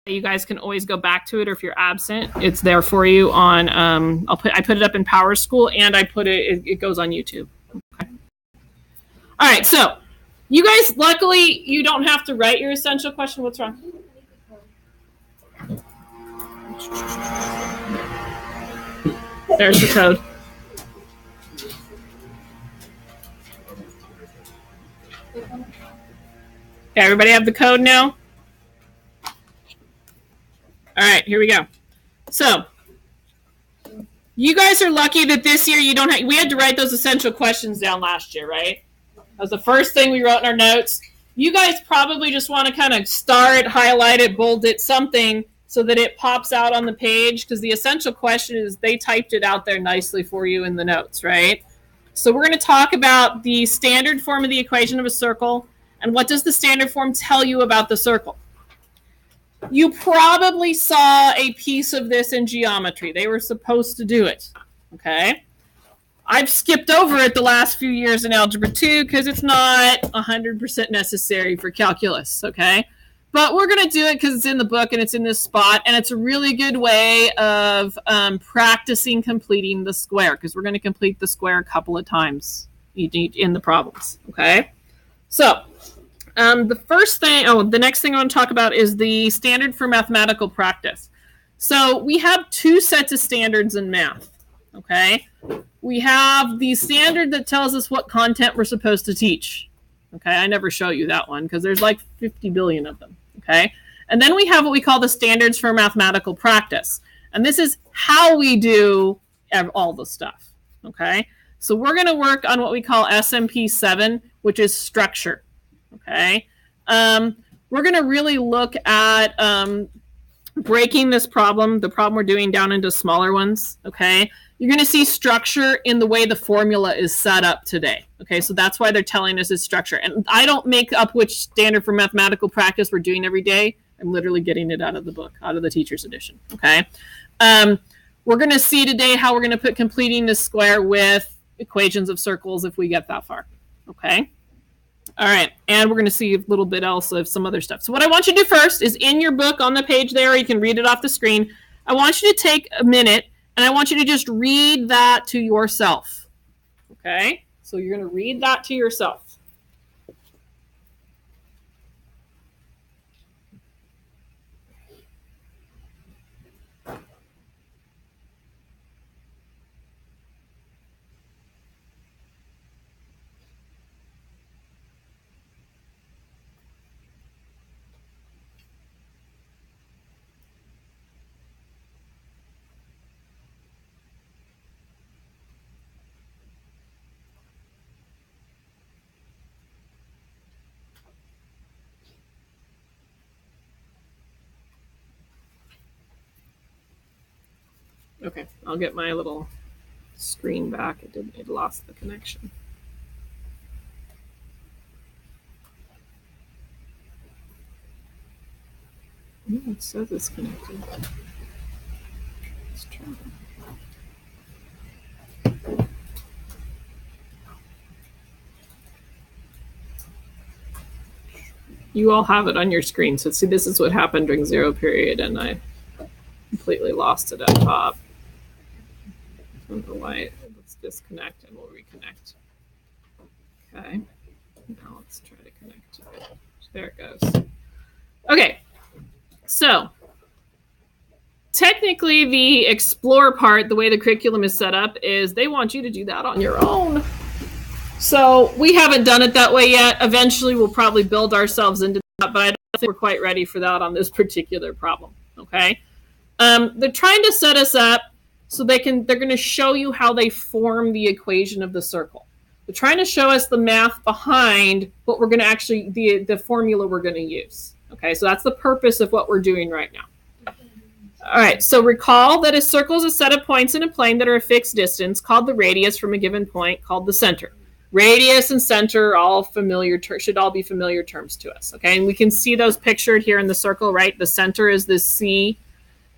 You guys can always go back to it, or if you're absent, it's there for you on, I put it up in Power School, and I put it goes on YouTube. Okay. All right, so you guys, luckily, you don't have to write your essential question. What's wrong? There's the code. Okay, everybody have the code now? All right, here we go. So you guys are lucky that this year you don't have, we had to write those essential questions down last year, right? That was the first thing we wrote in our notes. You guys probably just want to kind of star it, highlight it, bold it, something so that it pops out on the page, because the essential question is they typed it out there nicely for you in the notes, right? So we're going to talk about the standard form of the equation of a circle, and what does the standard form tell you about the circle? You probably saw a piece of this in geometry. They were supposed to do it, okay? I've skipped over it the last few years in Algebra 2 because it's not 100% necessary for calculus, okay? But we're going to do it because it's in the book and it's in this spot, and it's a really good way of practicing completing the square, because we're going to complete the square a couple of times in the problems, okay? So the next thing I want to talk about is the standard for mathematical practice. So we have two sets of standards in math, okay? We have the standard that tells us what content we're supposed to teach. Okay, I never show you that one because there's like 50 billion of them, okay? And then we have what we call the standards for mathematical practice. And this is how we do all the stuff, okay? So we're going to work on what we call SMP 7, which is structure, okay? We're going to really look at breaking this problem, the problem we're doing, down into smaller ones, okay? You're going to see structure in the way the formula is set up today. Okay, so that's why they're telling us it's structure. And I don't make up which standard for mathematical practice we're doing every day. I'm literally getting it out of the book, out of the teacher's edition. Okay, we're going to see today how we're going to put completing this square with equations of circles if we get that far. Okay, all right, and we're going to see a little bit else of some other stuff. So what I want you to do first is in your book on the page there, you can read it off the screen. I want you to take a minute and I want you to just read that to yourself, okay? So you're going to read that to yourself. Okay, I'll get my little screen back. It lost the connection. Oh, it says it's connected. Let's try. You all have it on your screen. So see, this is what happened during zero period, and I completely lost it at top. I don't know why. Let's disconnect and we'll reconnect. Okay. Now let's try to connect. There it goes. Okay. So technically the explore part, the way the curriculum is set up, is they want you to do that on your own. So we haven't done it that way yet. Eventually we'll probably build ourselves into that, but I don't think we're quite ready for that on this particular problem. Okay. They're trying to set us up so they're going to show you how they form the equation of the circle. They're trying to show us the math behind what we're going to actually, the formula we're going to use. Okay, so that's the purpose of what we're doing right now. All right, so recall that a circle is a set of points in a plane that are a fixed distance called the radius from a given point called the center. Radius and center are all familiar, should all be familiar terms to us. Okay, and we can see those pictured here in the circle, right? The center is this C.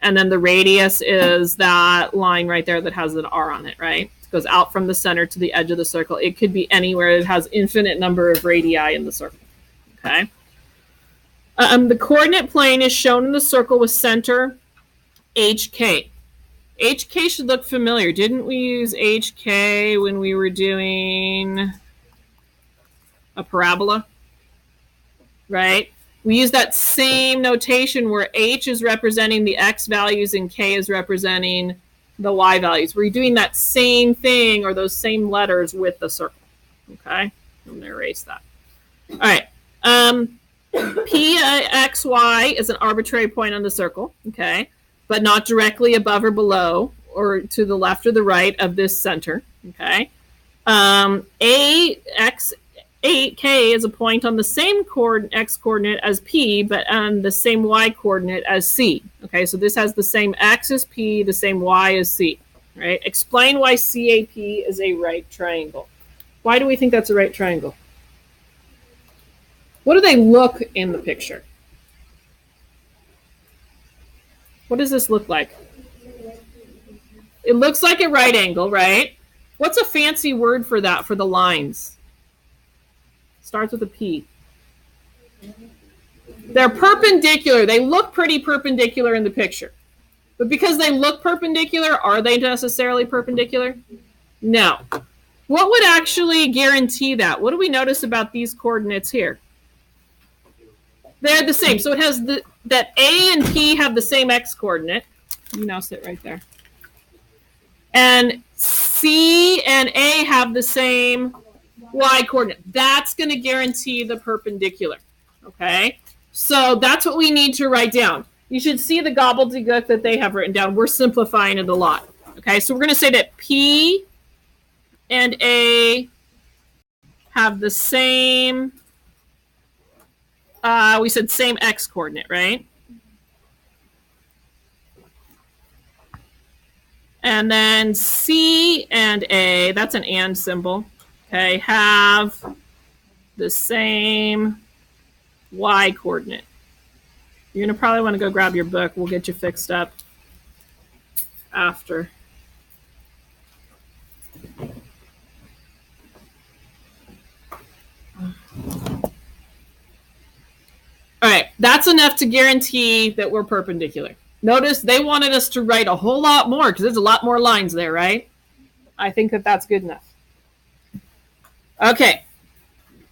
And then the radius is that line right there that has an R on it, right? It goes out from the center to the edge of the circle. It could be anywhere. It has infinite number of radii in the circle, okay? The coordinate plane is shown in the circle with center HK. HK should look familiar. Didn't we use HK when we were doing a parabola? Right? We use that same notation where H is representing the X values and K is representing the Y values. We're doing that same thing or those same letters with the circle. Okay? I'm going to erase that. All right. PXY is an arbitrary point on the circle. Okay? But not directly above or below or to the left or the right of this center. Okay. AX8K is a point on the same X coordinate as P, but on the same Y coordinate as C. Okay, so this has the same X as P, the same Y as C. Right? Explain why CAP is a right triangle. Why do we think that's a right triangle? What do they look in the picture? What does this look like? It looks like a right angle, right? What's a fancy word for that, for the lines? Starts with a P. They're perpendicular. They look pretty perpendicular in the picture. But because they look perpendicular, are they necessarily perpendicular? No. What would actually guarantee that? What do we notice about these coordinates here? They're the same. So it has that A and P have the same X coordinate. You now sit right there. And C and A have the same Y coordinate. That's going to guarantee the perpendicular. Okay? So that's what we need to write down. You should see the gobbledygook that they have written down. We're simplifying it a lot. Okay? So we're going to say that P and A have the same... we said same X coordinate, right? And then C and A, that's an and symbol, okay, have the same Y coordinate. You're going to probably want to go grab your book. We'll get you fixed up after. All right, that's enough to guarantee that we're perpendicular. Notice they wanted us to write a whole lot more because there's a lot more lines there, right? I think that that's good enough. Okay,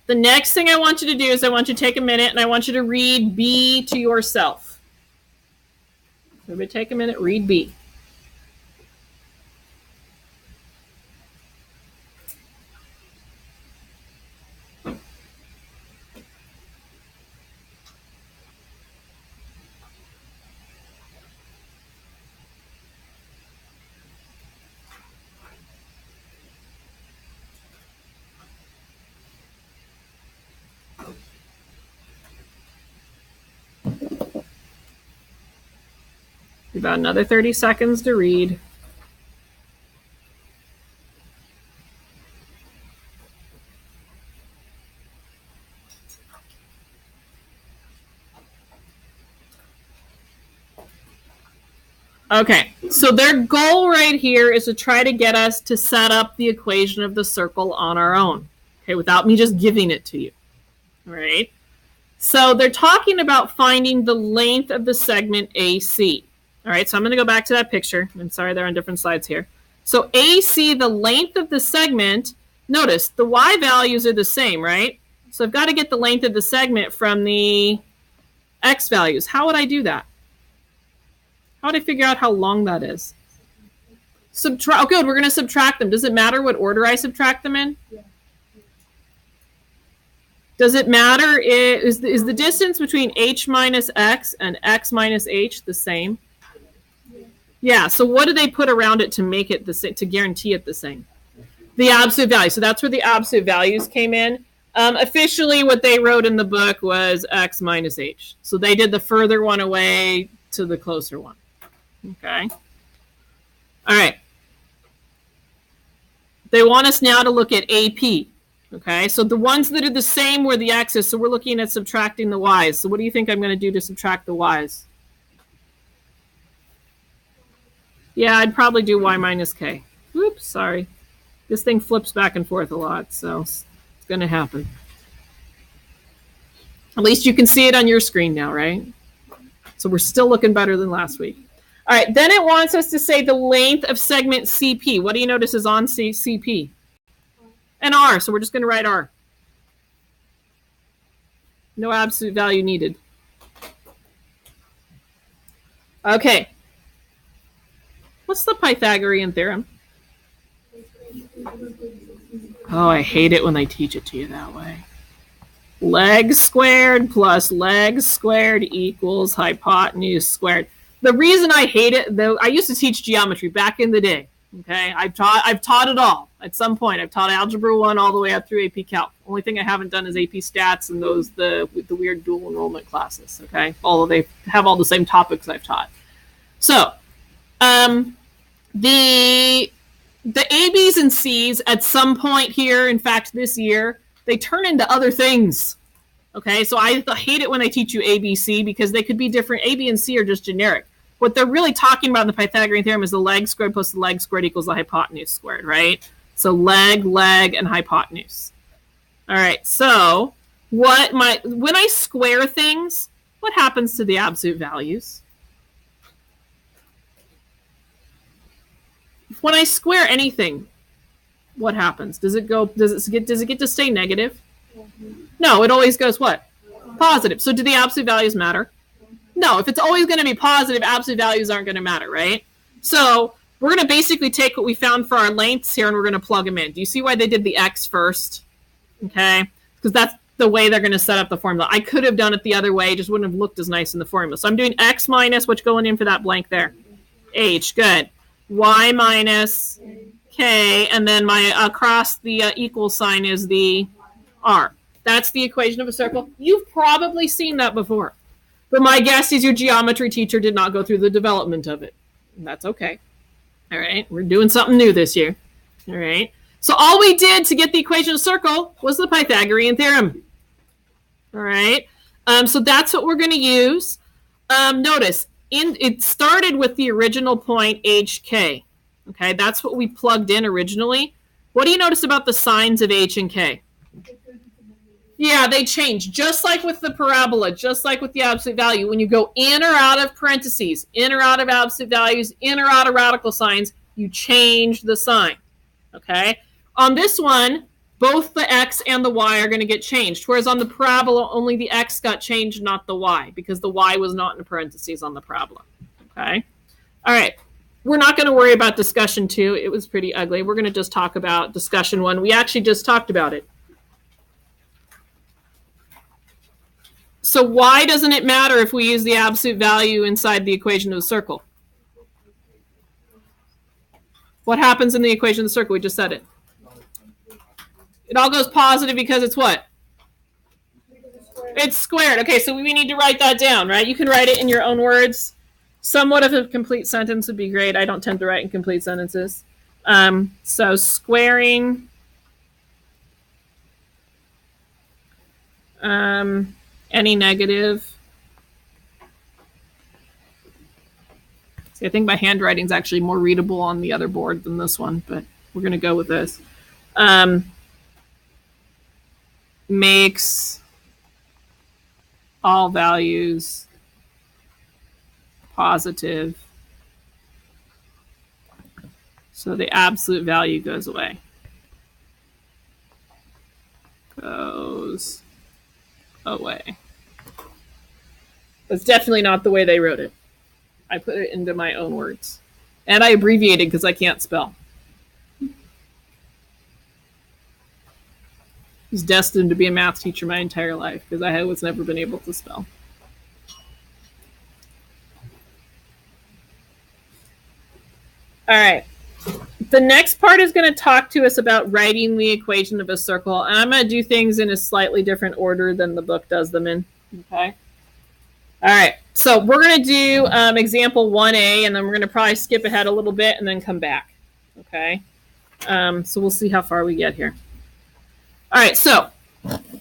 the next thing I want you to do is I want you to take a minute and I want you to read B to yourself. Everybody take a minute, read B. About another 30 seconds to read. Okay, so their goal right here is to try to get us to set up the equation of the circle on our own, okay, without me just giving it to you, all right? So they're talking about finding the length of the segment AC. All right, so I'm going to go back to that picture. I'm sorry, they're on different slides here. So AC, the length of the segment, notice the Y values are the same, right? So I've got to get the length of the segment from the X values. How would I do that? How would I figure out how long that is? Subtract. Oh, good, we're going to subtract them. Does it matter what order I subtract them in? Yeah. Does it matter? Is the distance between H minus X and X minus H the same? Yeah, so what do they put around it to make it the same, to guarantee it the same? The absolute value. So that's where the absolute values came in. Officially, what they wrote in the book was X minus H. So they did the further one away to the closer one. Okay. All right. They want us now to look at AP. Okay, so the ones that are the same were the X's, so we're looking at subtracting the Y's. So what do you think I'm going to do to subtract the Y's? Yeah, I'd probably do Y minus K. Oops, sorry. This thing flips back and forth a lot, so it's going to happen. At least you can see it on your screen now, right? So we're still looking better than last week. All right, then it wants us to say the length of segment CP. What do you notice is on CP? An R, so we're just going to write R. No absolute value needed. Okay. What's the Pythagorean theorem? Oh, I hate it when they teach it to you that way. Legs squared plus legs squared equals hypotenuse squared. The reason I hate it, though, I used to teach geometry back in the day. Okay, I've taught it all at some point. I've taught Algebra 1 all the way up through AP Calc. Only thing I haven't done is AP Stats and the weird dual enrollment classes. Okay, although they have all the same topics I've taught. So, the ABs and Cs at some point here, in fact this year, they turn into other things. Okay, so I hate it when they teach you ABC because they could be different. A, B, and C are just generic. What they're really talking about in the Pythagorean theorem is the leg squared plus the leg squared equals the hypotenuse squared, right? So leg, and hypotenuse. All right, so when I square things, what happens to the absolute values? When I square anything, what happens? Does it get to stay negative? No, it always goes what? Positive. So do the absolute values matter? No, if it's always going to be positive, absolute values aren't going to matter, right? So we're going to basically take what we found for our lengths here and we're going to plug them in. Do you see why they did the X first? Okay, because that's the way they're going to set up the formula. I could have done it the other way, just wouldn't have looked as nice in the formula. So I'm doing X minus, what's going in for that blank there? H, good. Y minus K, and then my across the equal sign is the R. That's the equation of a circle. You've probably seen that before. But my guess is your geometry teacher did not go through the development of it. And that's okay. All right, we're doing something new this year. All right. So all we did to get the equation of a circle was the Pythagorean theorem. All right. So that's what we're going to use. Notice, it started with the original point HK. Okay, that's what we plugged in originally. What do you notice about the signs of H and K? Yeah, they change, just like with the parabola, just like with the absolute value. When you go in or out of parentheses, in or out of absolute values, in or out of radical signs, you change the sign, okay? On this one, both the X and the Y are going to get changed, whereas on the parabola, only the X got changed, not the Y, because the Y was not in parentheses on the parabola, okay? All right, we're not going to worry about discussion 2. It was pretty ugly. We're going to just talk about discussion 1. We actually just talked about it. So why doesn't it matter if we use the absolute value inside the equation of the circle? What happens in the equation of the circle? We just said it. It all goes positive because it's what? It's squared. Okay, so we need to write that down, right? You can write it in your own words. Somewhat of a complete sentence would be great. I don't tend to write in complete sentences. So squaring any negative. See, I think my handwriting is actually more readable on the other board than this one, but we're going to go with this. Makes all values positive. So the absolute value goes away. Goes away. That's definitely not the way they wrote it. I put it into my own words. And I abbreviated because I can't spell. I was destined to be a math teacher my entire life because I was never been able to spell. All right. The next part is going to talk to us about writing the equation of a circle. And I'm going to do things in a slightly different order than the book does them in. Okay. All right. So we're going to do example 1A, and then we're going to probably skip ahead a little bit and then come back. Okay. So we'll see how far we get here. All right. So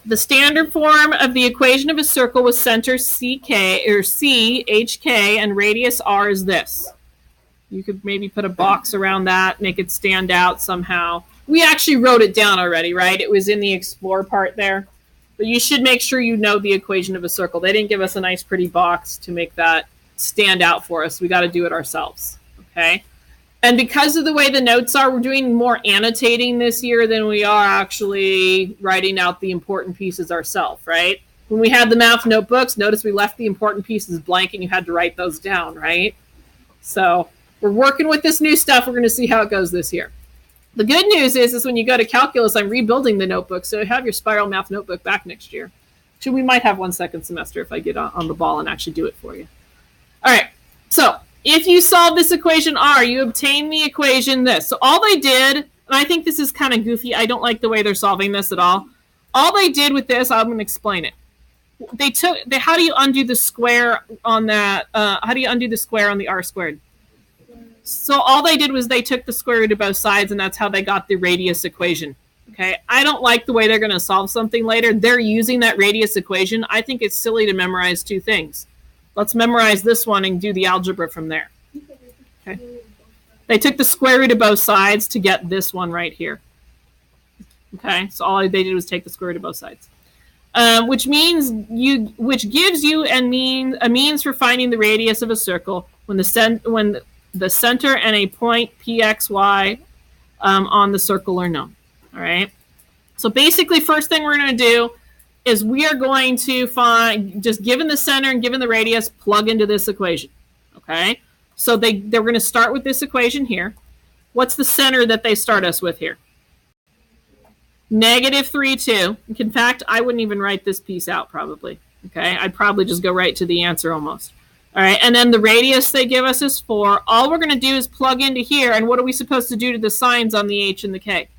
the standard form of the equation of a circle with center CK or C, HK, and radius R is this. You could maybe put a box around that, make it stand out somehow. We actually wrote it down already, right? It was in the explore part there. But you should make sure you know the equation of a circle. They didn't give us a nice pretty box to make that stand out for us. We got to do it ourselves, okay? And because of the way the notes are, we're doing more annotating this year than we are actually writing out the important pieces ourselves, right? When we had the math notebooks, notice we left the important pieces blank and you had to write those down, right? So we're working with this new stuff. We're going to see how it goes this year. The good news is when you go to calculus, I'm rebuilding the notebook, so have your spiral math notebook back next year. Actually, we might have one second semester if I get on the ball and actually do it for you. All right, so if you solve this equation R, you obtain the equation this. So all they did, and I think this is kind of goofy. I don't like the way they're solving this at all. All they did with this, I'm going to explain it. How do you undo the square on that? How do you undo the square on the R squared? So all they did was they took the square root of both sides, and that's how they got the radius equation. Okay, I don't like the way they're going to solve something later. They're using that radius equation. I think it's silly to memorize two things. Let's memorize this one and do the algebra from there. Okay, they took the square root of both sides to get this one right here. Okay, so all they did was take the square root of both sides, which gives you a means for finding the radius of a circle when the center and a point pxy on the circle are known. All right. So basically, first thing we're going to do is we are going to find, just given the center and given the radius, plug into this equation. Okay. So they're going to start with this equation here. What's the center that they start us with here? -3, 2. In fact, I wouldn't even write this piece out probably. Okay. I'd probably just go right to the answer almost. All right, and then the radius they give us is 4. All we're going to do is plug into here, and what are we supposed to do to the signs on the H and the K?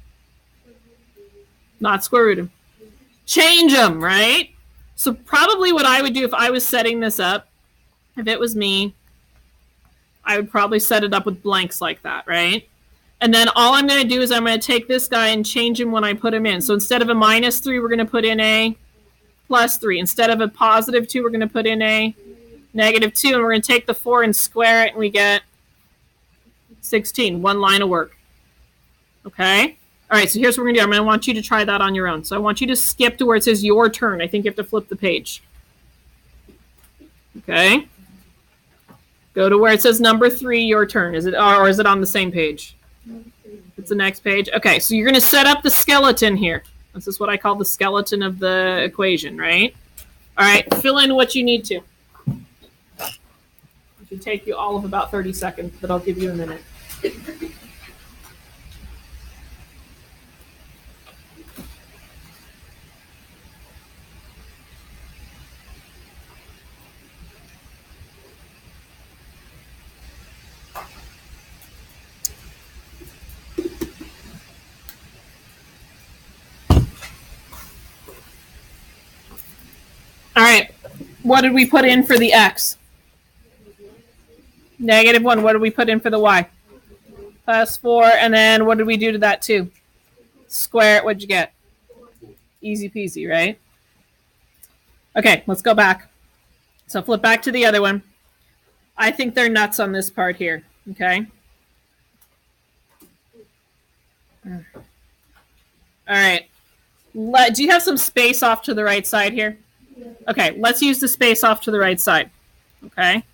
Not square root them. Change them, right? So probably what I would do if I was setting this up, if it was me, I would probably set it up with blanks like that, right? And then all I'm going to do is I'm going to take this guy and change him when I put him in. So instead of a -3, we're going to put in a +3. Instead of a +2, we're going to put in a -2, and we're going to take the 4 and square it, and we get 16. One line of work. Okay? All right, so here's what we're going to do. I'm going to want you to try that on your own. So I want you to skip to where it says your turn. I think you have to flip the page. Okay? Go to where it says number 3, your turn. Is it, or is it on the same page? It's the next page. Okay, so you're going to set up the skeleton here. This is what I call the skeleton of the equation, right? All right, fill in what you need to. It should take you all of about 30 seconds, but I'll give you a minute. All right, what did we put in for the x? -1. What did we put in for the y? +4. And then what did we do to that 2? Square it. What'd you get? Easy peasy, right? Okay, let's go back. So flip back to the other one. I think they're nuts on this part here, okay? All right. Do you have some space off to the right side here? Okay, let's use the space off to the right side, okay?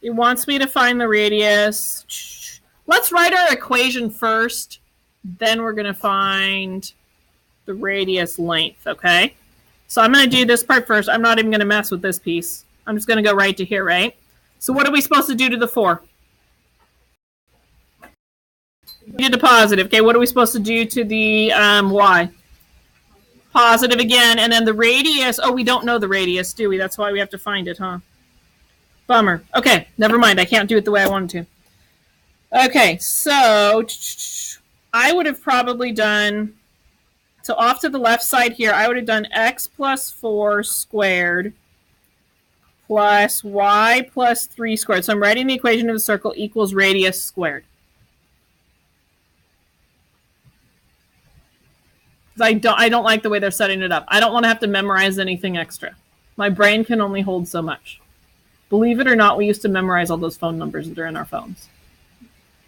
It wants me to find the radius. Let's write our equation first, then we're going to find the radius length, okay? So I'm going to do this part first. I'm not even going to mess with this piece. I'm just going to go right to here, right? So what are we supposed to do to the 4? We did a positive. Okay, what are we supposed to do to the y? Positive again, and then the radius. Oh, we don't know the radius, do we? That's why we have to find it, huh? Bummer. Okay, never mind. I can't do it the way I wanted to. Okay, so I would have probably done, so off to the left side here, I would have done x plus 4 squared plus y plus 3 squared. So I'm writing the equation of the circle equals radius squared. I don't like the way they're setting it up. I don't want to have to memorize anything extra. My brain can only hold so much. Believe it or not, we used to memorize all those phone numbers that are in our phones.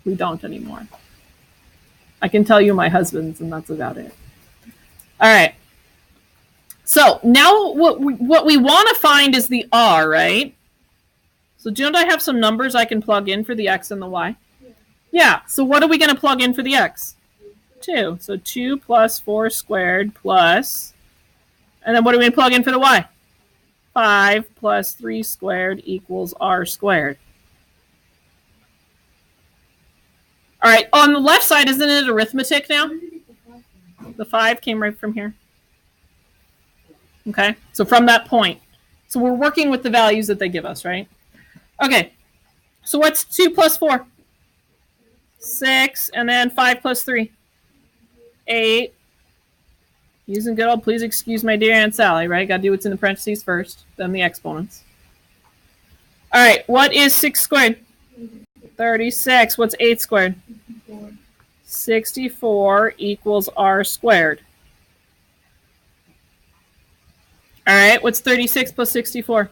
We don't anymore. I can tell you my husband's, and that's about it. All right. So now what we want to find is the r, right? So don't I have some numbers I can plug in for the x and the y? Yeah. So what are we going to plug in for the x? 2. So 2 plus 4 squared plus, and then what are we going to plug in for the y? 5 plus 3 squared equals r squared. All right, on the left side, isn't it arithmetic now? The 5 came right from here. Okay, so from that point. So we're working with the values that they give us, right? Okay, so what's 2 plus 4? 6, and then 5 plus 3? 8. Using good old, please excuse my dear Aunt Sally, right? Got to do what's in the parentheses first, then the exponents. All right, what is 6 squared? 36. What's 8 squared? 64 equals r squared. All right, what's 36 plus 64?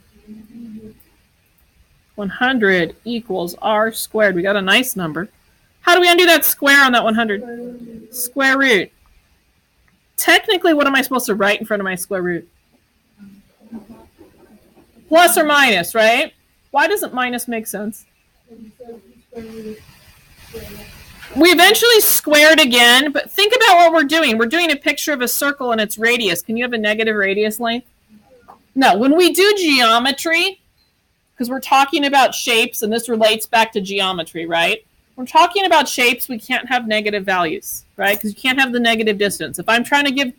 100 equals r squared. We got a nice number. How do we undo that square on that 100? Square root. Technically, what am I supposed to write in front of my square root? Plus or minus, right? Why doesn't minus make sense? We eventually squared again, but think about what we're doing. We're doing a picture of a circle and its radius. Can you have a negative radius length? No. When we do geometry, because we're talking about shapes, and this relates back to geometry, right? We're talking about shapes, we can't have negative values, right? Because you can't have the negative distance. If I'm trying to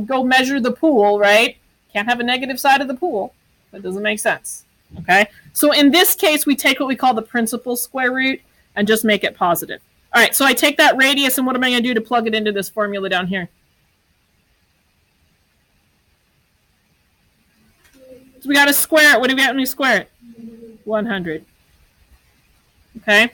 go measure the pool, right? Can't have a negative side of the pool. That doesn't make sense, okay? So in this case, we take what we call the principal square root and just make it positive. All right, so I take that radius, and what am I going to do to plug it into this formula down here? So we got to square it. What do we get when we square it? 100. Okay?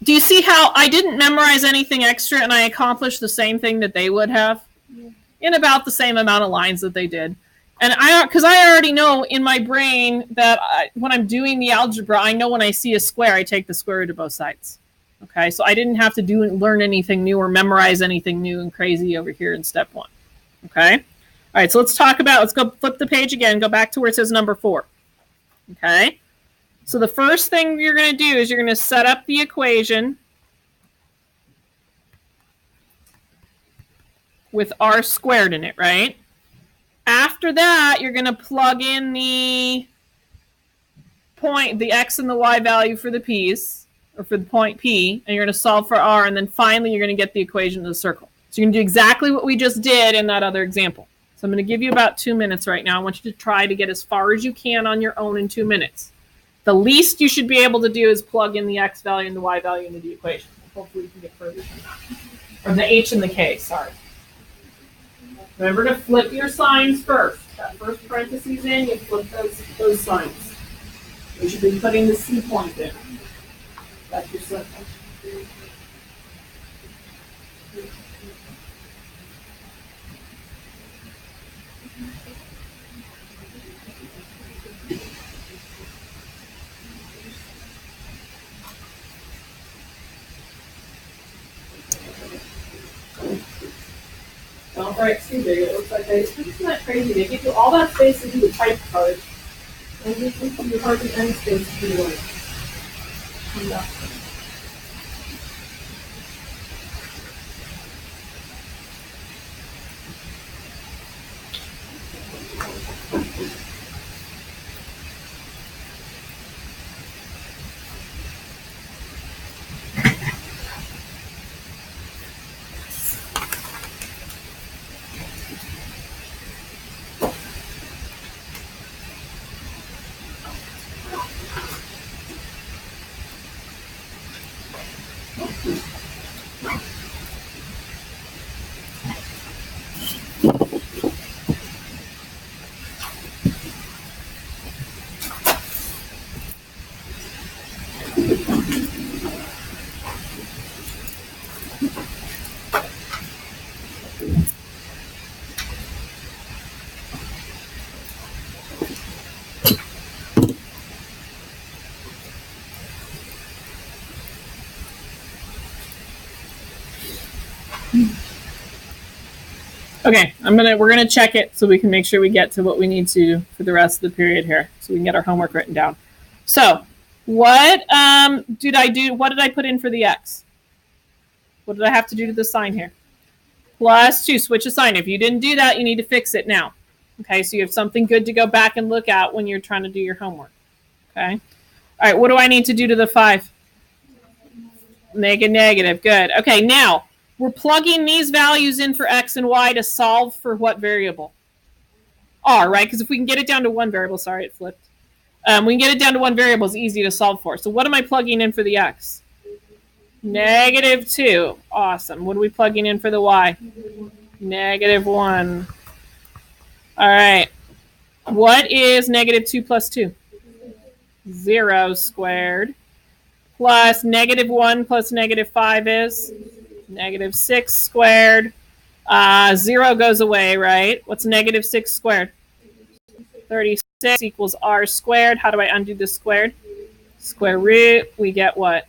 Do you see how I didn't memorize anything extra and I accomplished the same thing that they would have? Yeah. In about the same amount of lines that they did. And because I already know in my brain that when I'm doing the algebra, I know when I see a square, I take the square root of both sides. Okay, so I didn't have to learn anything new or memorize anything new and crazy over here in step 1. Okay? All right, so let's go flip the page again, go back to where it says number 4. Okay? So the first thing you're going to do is you're going to set up the equation with r squared in it, right? After that, you're going to plug in the x and the y value for the p's, or for the point P, and you're going to solve for r, and then finally you're going to get the equation of the circle. So you're going to do exactly what we just did in that other example. So I'm going to give you about 2 minutes right now. I want you to try to get as far as you can on your own in 2 minutes. The least you should be able to do is plug in the x value and the y value into the equation. Hopefully you can get further than that. Or the h and the k, sorry. Remember to flip your signs first. That first parentheses in, you flip those signs. You should be putting the C point in. That's your symbol. Don't write too big. It looks like isn't that crazy? They give you all that space to do the type code. And you give you hardly any space to do work. Okay, we're gonna check it so we can make sure we get to what we need to for the rest of the period here, so we can get our homework written down. So, what did I do? What did I put in for the x? What did I have to do to the sign here? Plus 2, switch a sign. If you didn't do that, you need to fix it now. Okay, so you have something good to go back and look at when you're trying to do your homework. Okay. All right, what do I need to do to the 5? Make it negative. Good. Okay, now we're plugging these values in for x and y to solve for what variable? R, right? Because if we can get it down to one variable, sorry, it flipped. We can get it down to one variable, it's easy to solve for. So what am I plugging in for the x? Negative 2. Awesome. What are we plugging in for the y? Negative 1. All right. What is negative 2 plus 2? 0 squared. Plus negative 1 plus negative 5 is negative 6 squared. 0 goes away, right? What's negative 6 squared? 36 equals r squared. How do I undo this squared? Square root. We get what?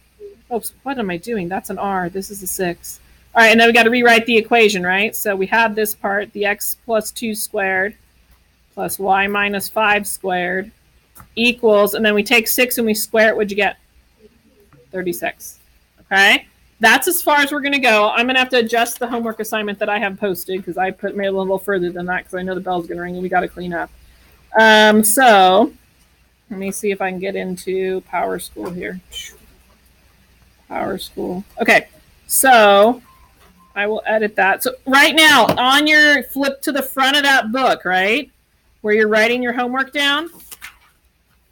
Oops, what am I doing? That's an r. This is a 6. All right, and then we got to rewrite the equation, right? So we have this part, the x plus 2 squared plus y minus 5 squared equals, and then we take 6 and we square it. What'd you get? 36. Okay? That's as far as we're going to go. I'm going to have to adjust the homework assignment that I have posted because I made it a little further than that because I know the bell's going to ring and we got to clean up. So let me see if I can get into Power School here. Power School. Okay, so I will edit that. So right now, on your flip to the front of that book, right, where you're writing your homework down,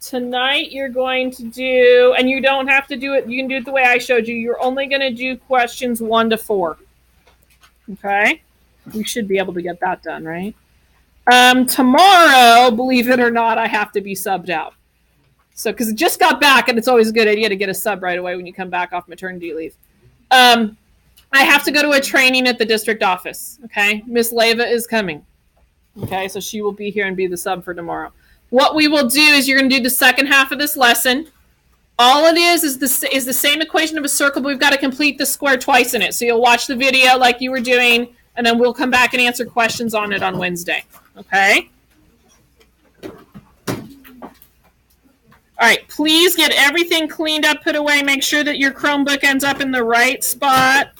tonight you're going to do, and you don't have to do it, you can do it the way I showed you. You're only going to do questions 1 to 4. Okay? You should be able to get that done, right? Tomorrow, believe it or not, I have to be subbed out. So, because it just got back, and it's always a good idea to get a sub right away when you come back off maternity leave. I have to go to a training at the district office. Okay, Miss Leva is coming. Okay, so she will be here and be the sub for tomorrow. What we will do is you're going to do the second half of this lesson. All it is the same equation of a circle, but we've got to complete the square twice in it. So you'll watch the video like you were doing, and then we'll come back and answer questions on it on Wednesday. Okay? All right, please get everything cleaned up, put away. Make sure that your Chromebook ends up in the right spot.